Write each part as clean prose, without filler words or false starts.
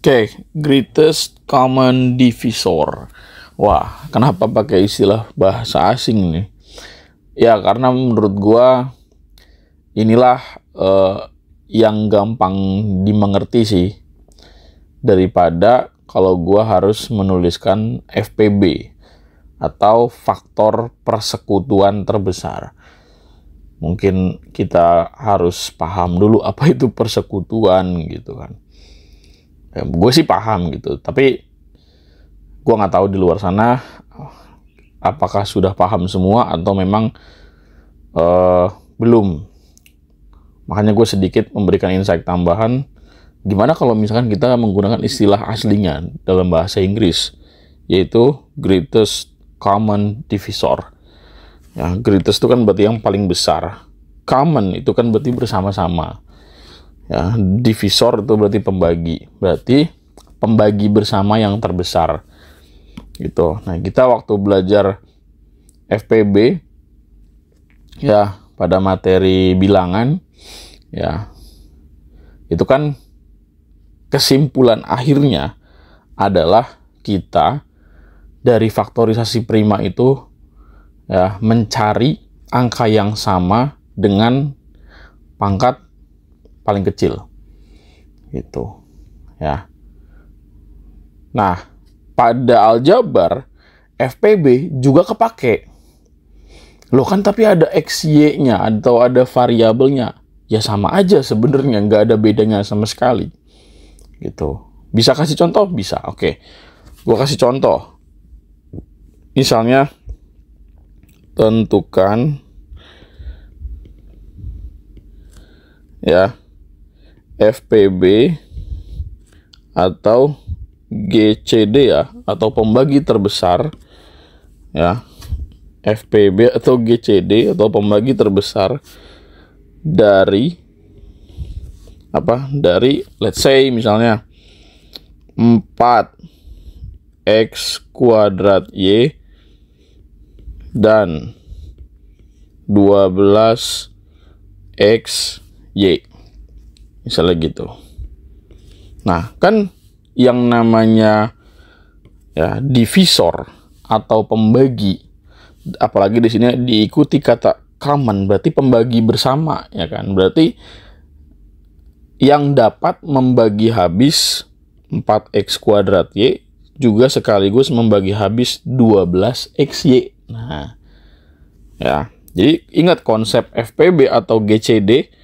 Oke, greatest common divisor. Wah, kenapa pakai istilah bahasa asing nih? Ya, karena menurut gua inilah yang gampang dimengerti sih, daripada kalau gua harus menuliskan FPB atau faktor persekutuan terbesar. Mungkin kita harus paham dulu apa itu persekutuan gitu kan. Ya, gue sih paham gitu, tapi gue nggak tahu di luar sana apakah sudah paham semua atau memang belum. Makanya gue sedikit memberikan insight tambahan, gimana kalau misalkan kita menggunakan istilah aslinya dalam bahasa Inggris, yaitu greatest common divisor. Ya, greatest itu kan berarti yang paling besar, common itu kan berarti bersama-sama. Ya, divisor itu berarti pembagi bersama yang terbesar gitu. Nah, kita waktu belajar FPB ya pada materi bilangan ya, itu kan kesimpulan akhirnya adalah kita dari faktorisasi prima itu ya mencari angka yang sama dengan pangkat paling kecil gitu ya. Nah, pada aljabar FPB juga kepake loh kan, tapi ada XY-nya atau ada variabelnya, ya sama aja sebenarnya, nggak ada bedanya sama sekali gitu. Bisa kasih contoh? Bisa. Oke, gua kasih contoh. Misalnya tentukan ya FPB atau GCD ya, atau pembagi terbesar ya, FPB atau GCD atau pembagi terbesar dari apa? Dari let's say misalnya 4x kuadrat Y dan 12x Y, misalnya gitu. Nah, kan yang namanya ya divisor atau pembagi, apalagi di sini diikuti kata common, berarti pembagi bersama ya kan. Berarti yang dapat membagi habis 4x kuadrat Y juga sekaligus membagi habis 12xy. Nah, ya. Jadi ingat, konsep FPB atau GCD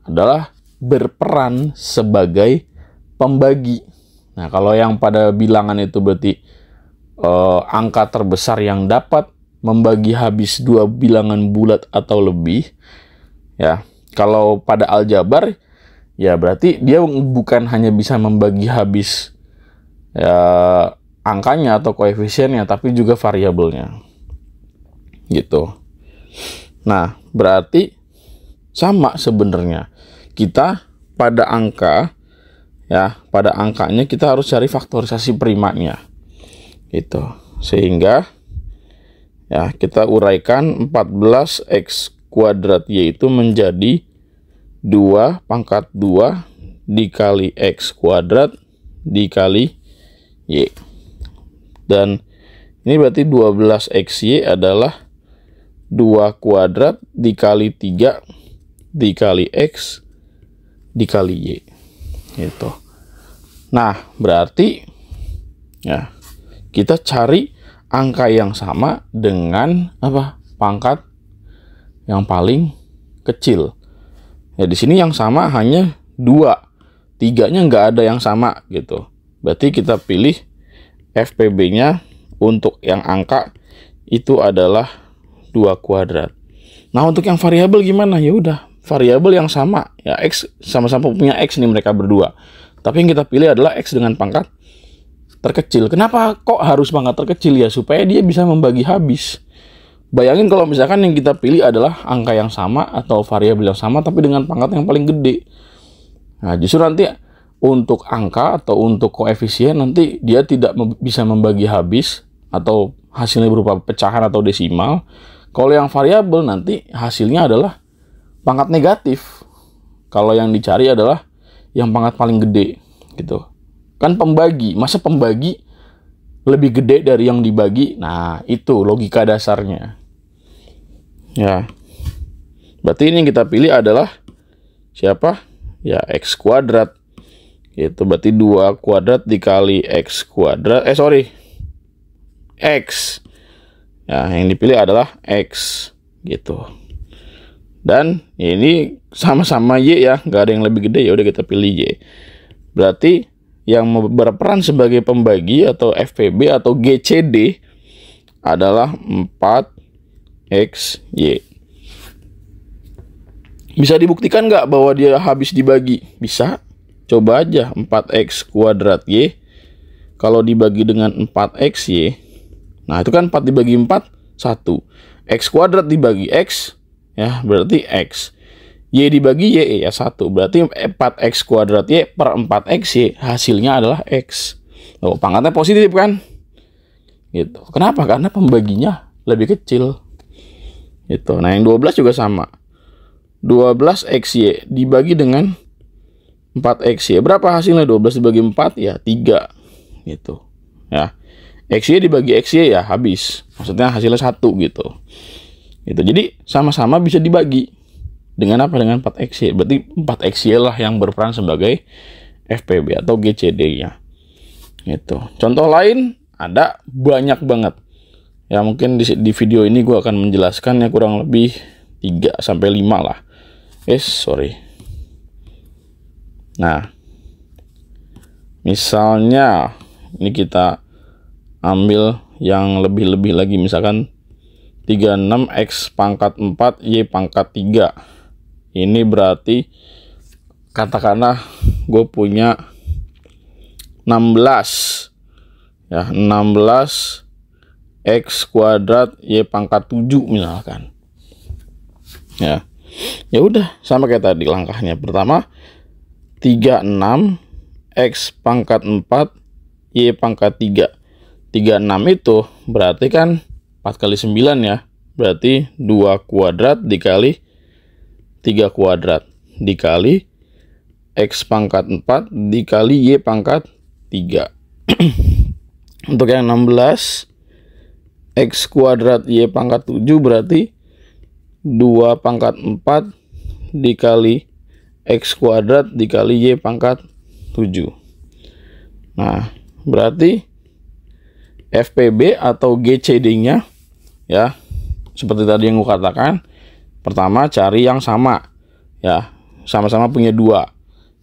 adalah berperan sebagai pembagi. Nah, kalau yang pada bilangan itu berarti angka terbesar yang dapat membagi habis dua bilangan bulat atau lebih. Ya, kalau pada aljabar ya berarti dia bukan hanya bisa membagi habis ya angkanya atau koefisiennya, tapi juga variabelnya. Gitu. Nah, berarti sama sebenarnya. Kita pada angka ya, pada angkanya kita harus cari faktorisasi primanya. Gitu. Sehingga ya kita uraikan 14x kuadrat Y itu menjadi 2 pangkat 2 dikali x kuadrat dikali Y. Dan ini berarti 12xy adalah 2 kuadrat dikali 3 dikali x dikali Y. Gitu. Nah, berarti ya kita cari angka yang sama dengan apa? Pangkat yang paling kecil. Ya, di sini yang sama hanya 2. 3-nya nggak ada yang sama gitu. Berarti kita pilih FPB-nya untuk yang angka itu adalah 2 kuadrat. Nah, untuk yang variabel gimana? Ya udah, variabel yang sama. Ya, X sama-sama punya X nih mereka berdua. Tapi yang kita pilih adalah X dengan pangkat terkecil. Kenapa kok harus pangkat terkecil? Ya supaya dia bisa membagi habis. Bayangin kalau misalkan yang kita pilih adalah angka yang sama atau variabel yang sama tapi dengan pangkat yang paling gede. Nah, justru nanti untuk angka atau untuk koefisien nanti dia tidak bisa membagi habis atau hasilnya berupa pecahan atau desimal. Kalau yang variabel nanti hasilnya adalah pangkat negatif. Kalau yang dicari adalah yang pangkat paling gede gitu. Kan pembagi, masa pembagi lebih gede dari yang dibagi? Nah, itu logika dasarnya. Ya. Berarti ini yang kita pilih adalah siapa? Ya, X kuadrat. Itu berarti 2 kuadrat dikali X kuadrat. X. Ya, yang dipilih adalah X. Gitu. Dan ini sama-sama Y ya. Nggak ada yang lebih gede, ya udah kita pilih Y. Berarti yang berperan sebagai pembagi atau FPB atau GCD adalah 4XY. Bisa dibuktikan nggak bahwa dia habis dibagi? Bisa. Coba aja 4x kuadrat Y. Kalau dibagi dengan 4xy. Nah itu kan 4 dibagi 4, 1. X kuadrat dibagi X. Ya berarti X. Y dibagi Y ya 1. Berarti 4x kuadrat Y per 4xy. Hasilnya adalah X. Oh, pangkatnya positif kan? Gitu. Kenapa? Karena pembaginya lebih kecil. Gitu. Nah yang 12 juga sama. 12xy dibagi dengan 4xy. Berapa hasilnya? 12 dibagi 4 ya 3. Gitu. Ya. Xy dibagi xy ya habis. Maksudnya hasilnya 1 gitu. Gitu. Jadi sama-sama bisa dibagi. Dengan apa? Dengan 4xy. Berarti 4xy lah yang berperan sebagai FPB atau GCD-nya. Gitu. Contoh lain ada banyak banget. Ya mungkin di video ini gue akan menjelaskannya kurang lebih 3 sampai 5 lah. Nah, misalnya ini kita ambil yang lebih-lebih lagi, misalkan 36x pangkat 4 y pangkat 3. Ini berarti katakanlah gue punya 16 ya, 16 x kuadrat y pangkat 7 misalkan. Ya udah sama kayak tadi langkahnya. Pertama 36 x pangkat 4 y pangkat 3. 36 itu berarti kan 4 kali 9 ya. Berarti 2 kuadrat dikali 3 kuadrat dikali x pangkat 4 dikali y pangkat 3. Untuk yang 16 x kuadrat y pangkat 7 berarti 2 pangkat 4 dikali x kuadrat dikali y pangkat 7. Nah, berarti FPB atau GCD-nya ya, seperti tadi yang gue katakan, pertama cari yang sama. Ya, sama-sama punya 2.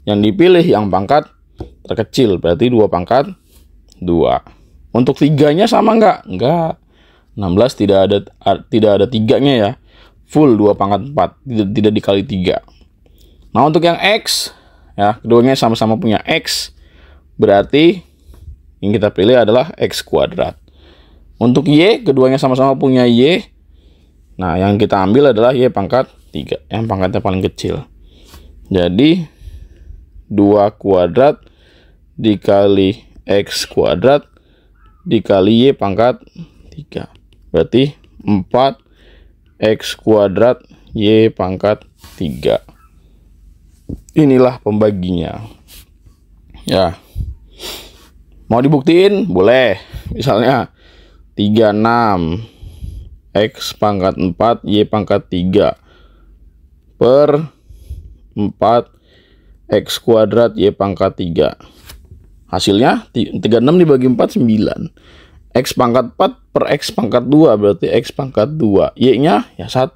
Yang dipilih yang pangkat terkecil, berarti 2 pangkat 2. Untuk 3-nya sama enggak? Enggak. 16 tidak ada 3-nya ya. Full 2 pangkat 4, tidak dikali 3. Nah, untuk yang X ya, keduanya sama-sama punya X. Berarti yang kita pilih adalah X kuadrat. Untuk Y, keduanya sama-sama punya Y. Nah, yang kita ambil adalah Y pangkat 3, yang pangkatnya paling kecil. Jadi 2 kuadrat dikali X kuadrat dikali Y pangkat 3. Berarti 4 X kuadrat Y pangkat 3. Inilah pembaginya. Ya. Mau dibuktiin? Boleh. Misalnya 36 X pangkat 4 Y pangkat 3 per 4 X kuadrat Y pangkat 3. Hasilnya 36 dibagi 4 9. X pangkat 4 per X pangkat 2 berarti X pangkat 2. Y-nya ya 1.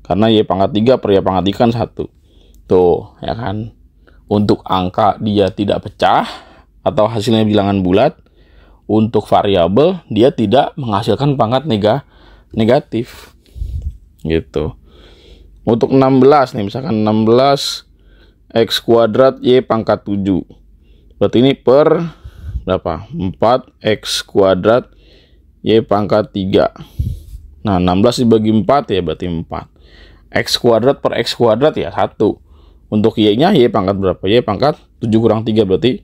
Karena Y pangkat 3 per Y pangkat 3 kan 1. Tuh, ya kan. Untuk angka dia tidak pecah atau hasilnya bilangan bulat. Untuk variabel dia tidak menghasilkan pangkat negatif. Gitu. Untuk 16 nih, misalkan 16 X kuadrat Y pangkat 7. Berarti ini per berapa? 4x kuadrat Y pangkat 3. Nah, 16 dibagi 4 ya berarti 4. X kuadrat per X kuadrat ya 1. Untuk Y-nya Y pangkat berapa? Y pangkat 7 kurang 3 berarti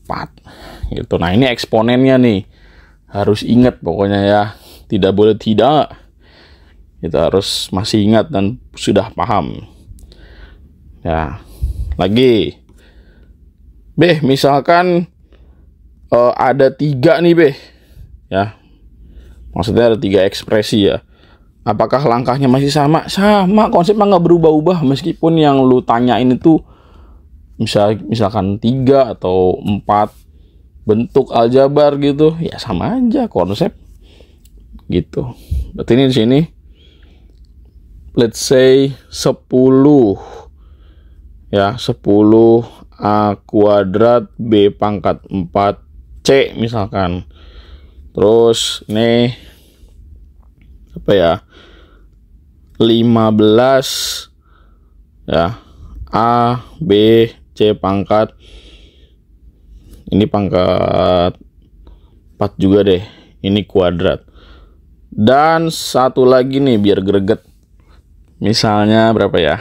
4. Gitu. Nah, ini eksponennya nih. Harus ingat pokoknya ya. Tidak boleh tidak. Kita harus masih ingat dan sudah paham. Ya. Lagi. B, misalkan ada 3 nih Be, ya. Maksudnya ada 3 ekspresi ya. Apakah langkahnya masih sama? Sama, konsepnya nggak berubah-ubah. Meskipun yang lu tanyain itu misalkan 3 atau 4 bentuk aljabar gitu, ya sama aja konsep gitu. Berarti ini di sini let's say 10 ya, 10A kuadrat B pangkat 4C misalkan. Terus ini apa ya, 15 ya, A B C pangkat, ini pangkat 4 juga deh, ini kuadrat. Dan satu lagi nih biar greget, misalnya berapa ya,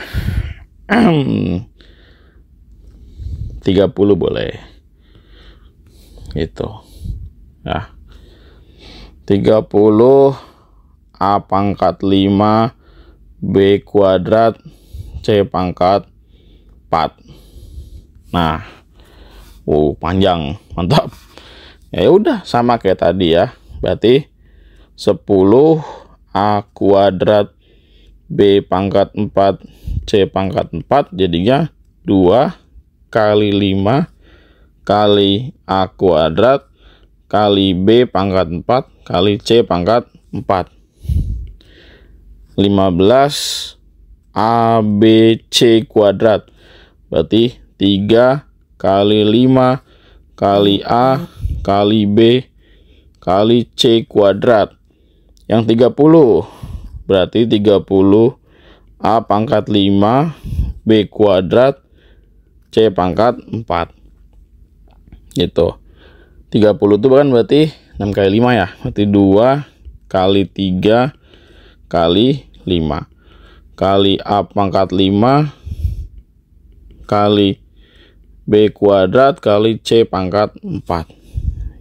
30 boleh gitu ya. 30 A pangkat 5 B kuadrat C pangkat 4. Nah, panjang, mantap. Ya udah sama kayak tadi ya. Berarti 10 A kuadrat B pangkat 4 C pangkat 4 jadinya 2 kali 5 kali A kuadrat kali B pangkat 4 kali C pangkat 4. 15 ABC kuadrat. Berarti 3 kali 5 kali A kali B kali C kuadrat. Yang 30 berarti 30 A pangkat 5 B kuadrat C pangkat 4 gitu. 30 itu kan berarti 6 kali 5 ya, berarti 2 kali 3 kali 5 kali A pangkat 5 kali B kuadrat kali C pangkat 4.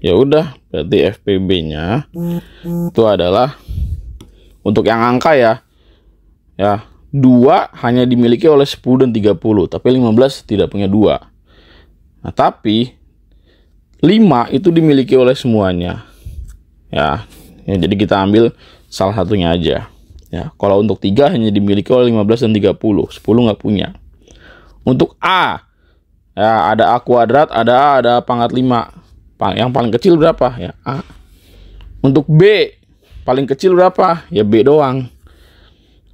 Ya udah, berarti FPB-nya itu adalah untuk yang angka ya. Ya, 2 hanya dimiliki oleh 10 dan 30, tapi 15 tidak punya 2. Nah, tapi 5 itu dimiliki oleh semuanya. Ya, jadi kita ambil salah satunya aja. Ya, kalau untuk 3 hanya dimiliki oleh 15 dan 30, 10 nggak punya. Untuk A, ya ada A kuadrat, ada A, ada A pangkat 5. Yang paling kecil berapa? Ya A. Untuk B, paling kecil berapa? Ya B doang.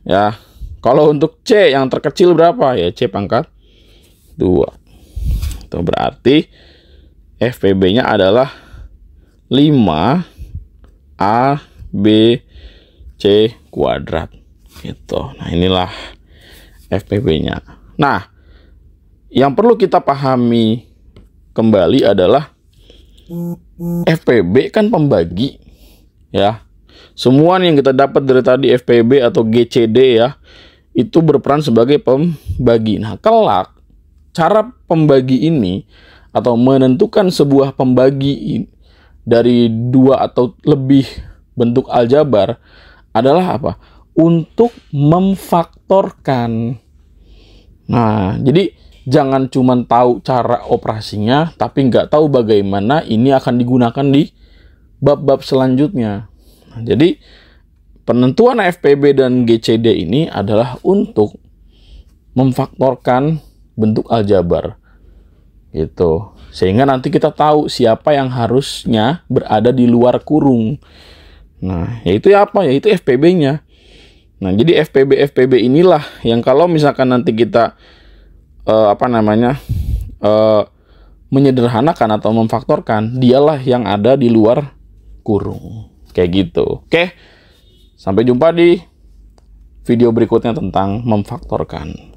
Ya, kalau untuk C yang terkecil berapa? Ya C pangkat 2. Itu berarti FPB-nya adalah 5 A B C kuadrat gitu. Nah, inilah FPB-nya. Nah, yang perlu kita pahami kembali adalah FPB kan pembagi ya. Semua yang kita dapat dari tadi FPB atau GCD ya, itu berperan sebagai pembagi. Nah, kelak cara pembagi ini atau menentukan sebuah pembagi dari 2 atau lebih bentuk aljabar adalah apa? Untuk memfaktorkan. Nah, jadi jangan cuma tahu cara operasinya, tapi nggak tahu bagaimana ini akan digunakan di bab-bab selanjutnya. Nah, jadi penentuan FPB dan GCD ini adalah untuk memfaktorkan bentuk aljabar gitu, sehingga nanti kita tahu siapa yang harusnya berada di luar kurung. Nah, yaitu apa? Yaitu FPB-nya. Nah, jadi FPB inilah yang kalau misalkan nanti kita menyederhanakan atau memfaktorkan, dialah yang ada di luar kurung. Kayak gitu. Oke. Sampai jumpa di video berikutnya tentang memfaktorkan.